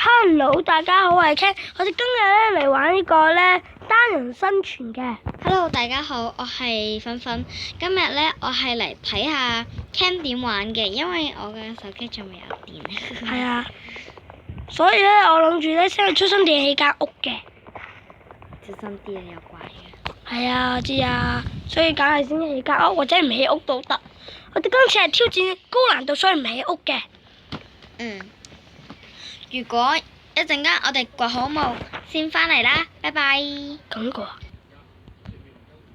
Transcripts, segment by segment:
Hello，大家好，我係 Ken，我哋今日咧嚟玩呢個咧單人生存嘅。Hello，大家好，我係粉粉。今日咧，我係嚟睇下 Ken 點玩嘅，因為我嘅手機仲未有電。係啊，所以咧我諗住咧先去出生電起間屋嘅。小心啲啊，有怪嘅。係啊，我知啊，所以梗係先起間屋，或者唔起屋都得。我哋今次係挑戰高難度，所以唔起屋嘅。如果一陣間我哋掘好墓，先返嚟啦，拜拜。咁個啊，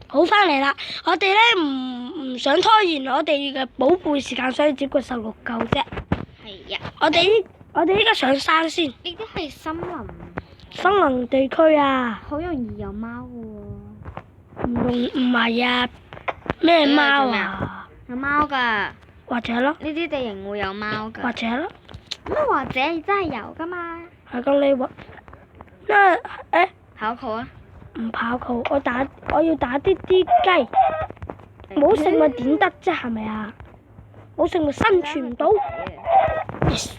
好翻嚟啦！我哋咧唔想拖延我哋嘅寶貝時間，所以只過16夠啫。係呀。我哋依家上山先。呢啲係森林，森林地區啊，好容易有貓嘅唔係啊，咩貓啊？喎。有貓㗎，或者咯，呢啲地形會有貓㗎。或者咯，乜或者真係有㗎嘛？係咁你話，那跑酷啊！唔跑酷，我要打啲雞，冇食物點得啫？係咪啊？冇食物生存唔到。Yes，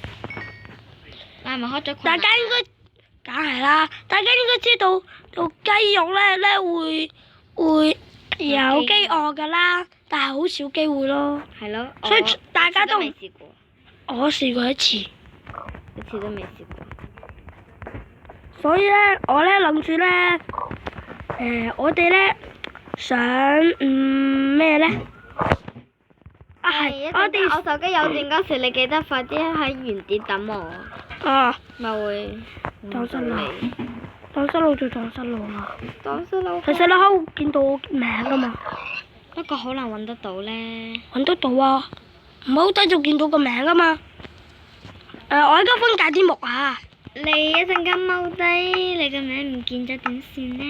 你係咪開咗大家應該梗係啦，大家應該知道到雞肉咧會有飢餓㗎啦，但係好少機會咯。係咯，所以大家都未試過，我試過一次，一次都未試過。所以咧我咧諗住咧，我哋咧想咩咧？啊係，我手機有電嗰時，你記得快啲喺原點等我，啊咪會蕩失路，蕩失路就蕩失路啦。蕩失路。其實你可以見到名㗎嘛，不過好難揾得到咧。揾得到啊，唔好低就見到個名㗎嘛。我而家分解啲木啊。你一陣間踎低，你個名唔見咗點算咧？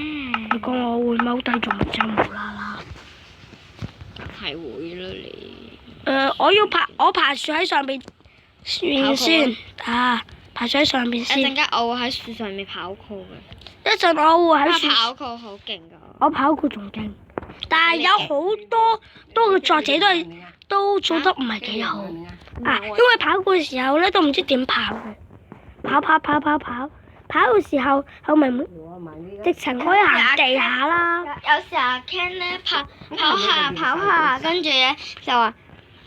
你講我會踎低做乜啫？無啦啦。係會啦你。我爬樹喺上邊先啊，爬樹喺上邊一先。陣間我會喺樹上面跑酷嘅。一陣我會喺樹。跑酷好勁㗎。我跑酷仲勁，但係有好多嘅作者都做得唔係幾好啊，因為跑酷嘅時候咧都唔知點跑嘅，跑嘅時候後咪直情可以行地下啦。有時阿 Ken 咧跑下，跟住咧就話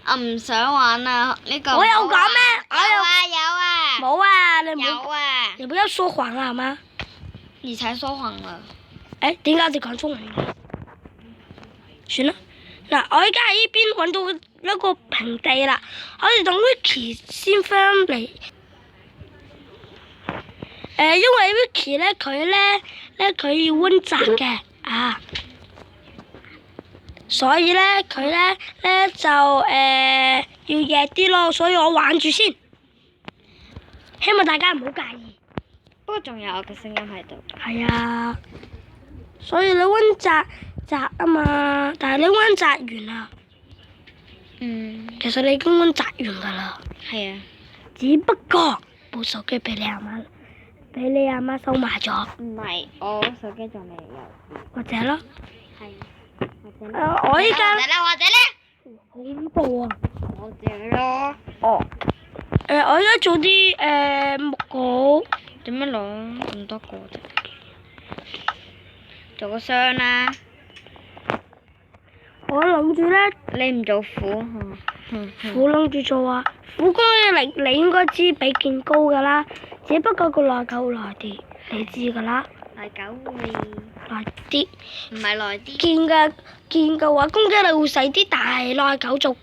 我唔想玩啦呢個。我有講咩？有啊。冇啊，你唔好，有啊。你不要說謊啊，好嗎？你才說謊啦。點解你講中文嘅？算啦，嗱，我而家喺呢邊揾到一個平地啦，我哋等 Vicky 先翻嚟。因為 Vicky 咧佢要溫習嘅啊，所以咧佢咧就要夜啲咯，所以我玩住先，希望大家唔好介意。不過仲有我嘅聲音喺度。係啊，所以你溫習啊嘛，但係你溫習完啦。其實你已經溫習完㗎啦。係啊。只不過部手機俾你阿媽收埋咗。唔係，我手機仲未有。或者咯。係。或者。我依家。或者咧。好恐怖啊！或者咯。我依家做啲木稿。點樣攞咁多個啫？做個箱啦。我諗住咧。你唔做苦？苦諗住做啊！苦工嘅力你應該知比劍高㗎啦，只不過個耐久會耐啲，你知㗎啦。耐久會耐啲。唔係耐啲。劍嘅話攻擊力會細啲，但係耐久就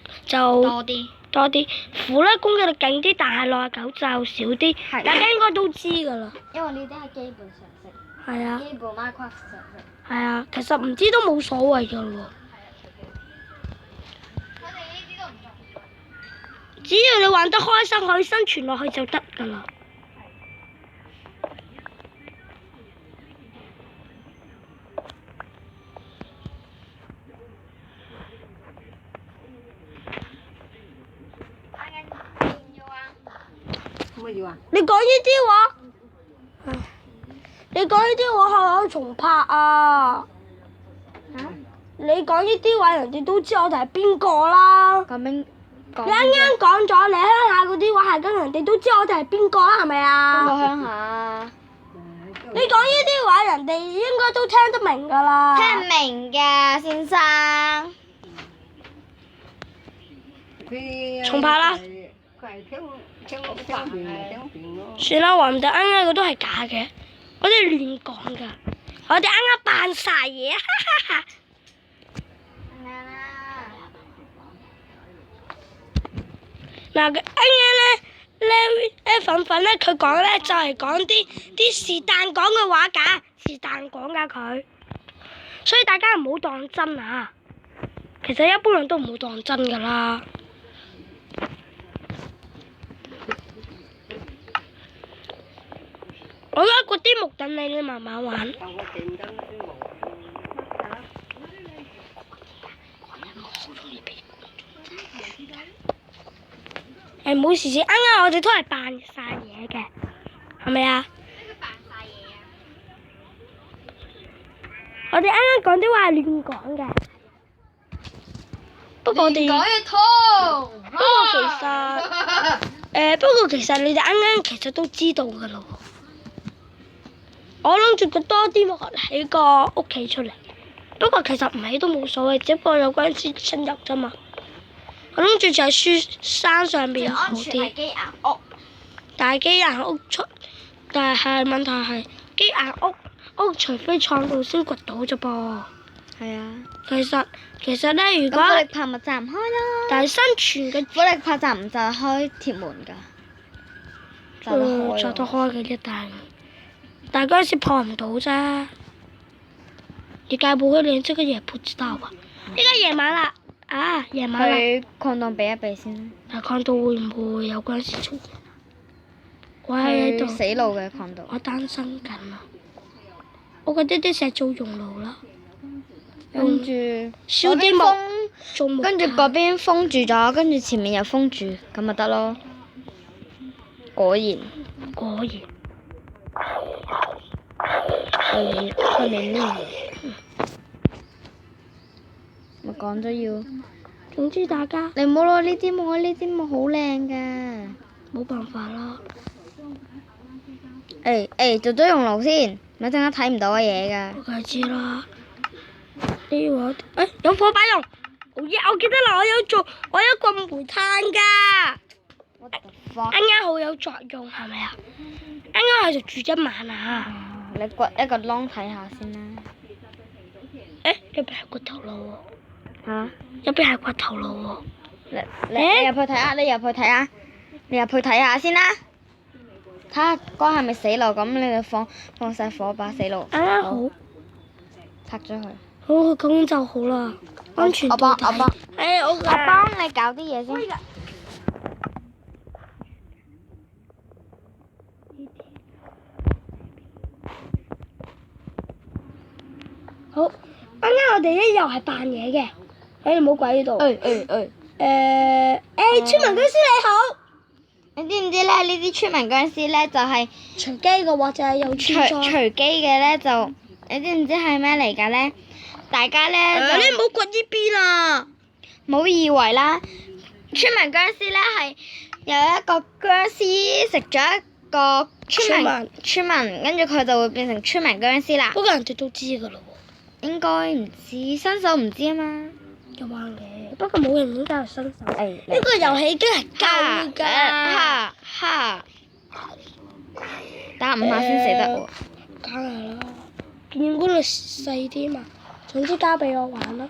多啲。苦咧攻擊力勁啲，但係耐久就少啲。大家應該都知㗎啦。因為呢啲係基本常識。係啊。基本 Minecraft 常識。係啊，其實唔知都冇所謂㗎喎。只要你玩得開心，可以生存落去就得㗎啦。你講呢啲話，你講呢啲話係咪重拍啊？你講呢啲話，人哋都知我哋係邊個啦。講你啱啱講咗你鄉下嗰啲話係咁，人哋都知我哋係邊個啦，係咪啊？邊個鄉下？你講呢啲話，人哋應該都聽得明㗎啦。聽唔明㗎，先生。重拍啦！算啦，話唔定啱啱嗰都係假嘅，我哋亂講㗎，我哋啱啱扮晒嘢，哈哈哈！嗱，啱啱咧粉粉咧，佢講咧就係講啲是但講嘅話㗎，是但講㗎佢，所以大家唔好當真啊！其實一般人都唔會當真㗎啦。我而家嗰啲木等你慢慢玩。唔好意思，啱啱我哋都係扮晒嘢嘅，係咪啊？我哋啱啱講啲話係亂講嘅。不過我哋不過其實你哋啱啱其實都知道㗎啦喎。我諗住佢多啲木喺個屋企出嚟，不過其實唔起都冇所謂，只不過有嗰陣時侵入啫嘛。我諗住就係書山上邊好啲，但係機硬屋出，但係問題係機硬屋除非創造先掘到啫噃。係啊。其實咧，如果火力拍咪炸唔開啦。但係生存嘅火力拍炸唔炸開鐵門㗎？炸得開。炸得開嘅一但係嗰陣時破唔到啫。你該不會連這個也不知道吧？依家夜晚啦，夜晚啦。去礦洞避一避先。但礦洞會唔會有嗰陣時出現？我喺度死路嘅礦洞。我擔心緊啊！我覺得啲石做熔爐啦，跟住燒啲木做木。跟住嗰邊封住咗，跟住前面又封住，咁咪得咯。果然。佢明呢？咪講咗要。總之大家你唔好攞呢啲木，呢啲木好靚㗎。冇辦法啦。做咗熔爐先，咪陣間睇唔到嘅嘢㗎。我梗係知啦。呢個有火把用，我記得啦，我有個煤炭㗎。啱啱好有作用係咪啊？啱啱係就住一晚啊！你掘一個窿睇下先啦。入邊係骨頭咯喎。嚇？入邊係骨頭咯喎。你入去睇下，你入去睇下先啦。睇下嗰係咪死路，咁你就放晒火把死路。啱啱好。拆咗佢。好，咁就好啦。安全到底。我幫你搞啲嘢先。好，啱啱我哋咧又係扮嘢嘅，你唔好鬼喺度。村民僵屍你好。你知唔知咧？呢啲村民僵屍咧就係隨機嘅或者係有隨機嘅咧就，你知唔知係咩嚟㗎咧？大家咧就你唔好掘呢邊啦。唔好以為啦，村民僵屍咧係有一個僵屍食咗一個村民，跟住佢就會變成村民僵屍啦。不過人哋都知㗎啦喎。應該唔知，新手唔知啊嘛。又話嘅，不過冇人應該係新手。呢個遊戲已經係舊㗎。打5下先死得喎。梗係啦，見嗰度細啲嘛，總之交俾我玩啦。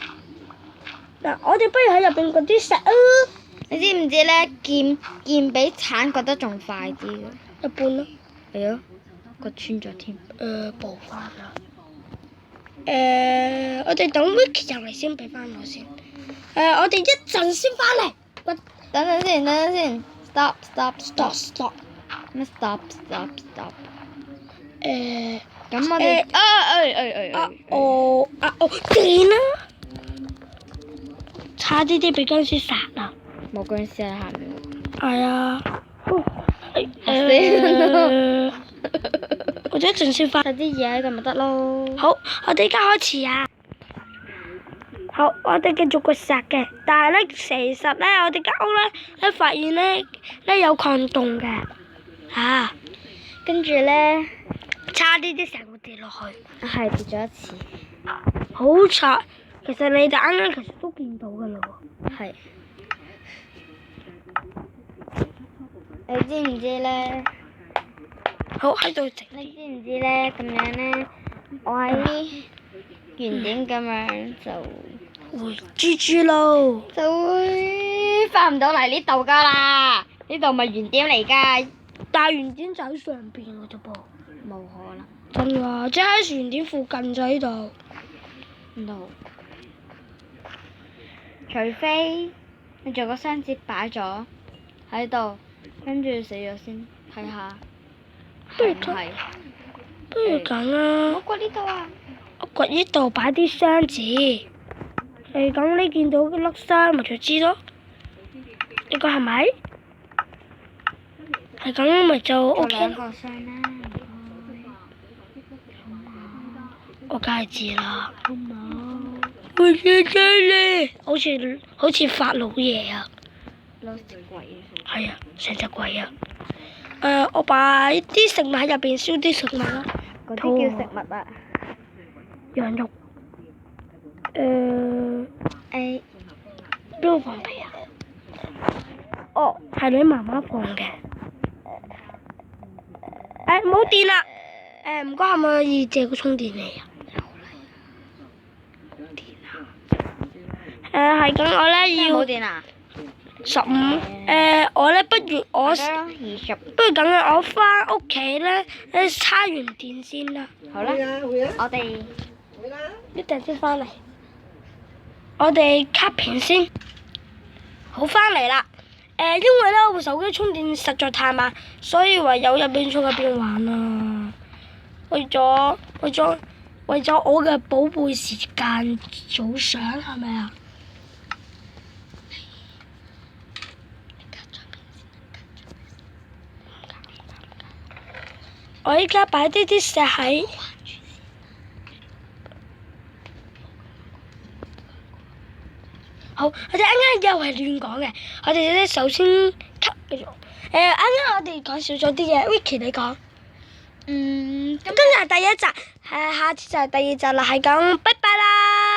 嗱，我哋不如喺入邊掘啲石啊！你知唔知咧？劍比鏟掘得仲快啲嘅。一般咯。係啊，掘穿咗添。補翻啦。我哋等 Vicky 入嚟先，俾翻我先。我哋一陣先翻嚟。等陣先。Stop。咩 stop？咁我哋電啦！差啲俾僵屍殺啦！冇僵屍喺下面。係啊。我哋一陣先翻。晒啲嘢喺度咪得咯。好，我哋而家開始啊！好，我哋繼續掘石嘅，但係咧，其實咧，我哋間屋咧發現咧有礦洞嘅，跟住咧差啲石會跌落去，係跌咗一次，好彩。其實你哋啱啱其實都見到㗎啦喎。係。你知唔知咧？好喺度整。你知唔知咧？咁樣咧，我喺原點咁樣就會豬豬咯。就會翻唔到嚟呢度㗎啦。呢度咪原點嚟㗎。但係原點就喺上邊㗎啫噃。冇可能。真㗎，即係喺原點附近就喺度。 no。除非你做個箱子擺咗喺度，跟住死咗先睇下係唔係？不如咁啦。我掘呢度啊！我掘呢度擺啲箱子，係咁你見到嗰粒沙咪就知咯。呢個係咪？係咁咪就 O K 兩啦。個箱啦，我梗係知啦。好冇？我知真咧，好似法老爺啊！攞隻鬼啊！係啊，成隻鬼啊！我擺啲食物喺入邊，燒啲食物啦。嗰啲叫食物啊！羊肉。誒，邊個放屁啊？哦，係你媽媽放嘅。冇電啦！唔該，係咪可以借個充電器啊？冇電啊！係咁，我咧要冇電啊15。我咧不如我。 20。不如咁樣，我翻屋企咧，叉完電先啦。好啦，我哋一陣先翻嚟。我哋卡片先。好，翻嚟啦。因為咧我部手機充電實在太慢，所以唯有入邊充入邊玩啦。為咗我嘅寶貝時間早上係咪啊？我依家擺啲石喺。好，我哋啱啱又係亂講嘅。我哋咧首先吸嘅啱啱我哋講少咗啲嘢 ，Vicky 你講。今日係第1集，下次就係第2集啦，係咁，拜拜啦。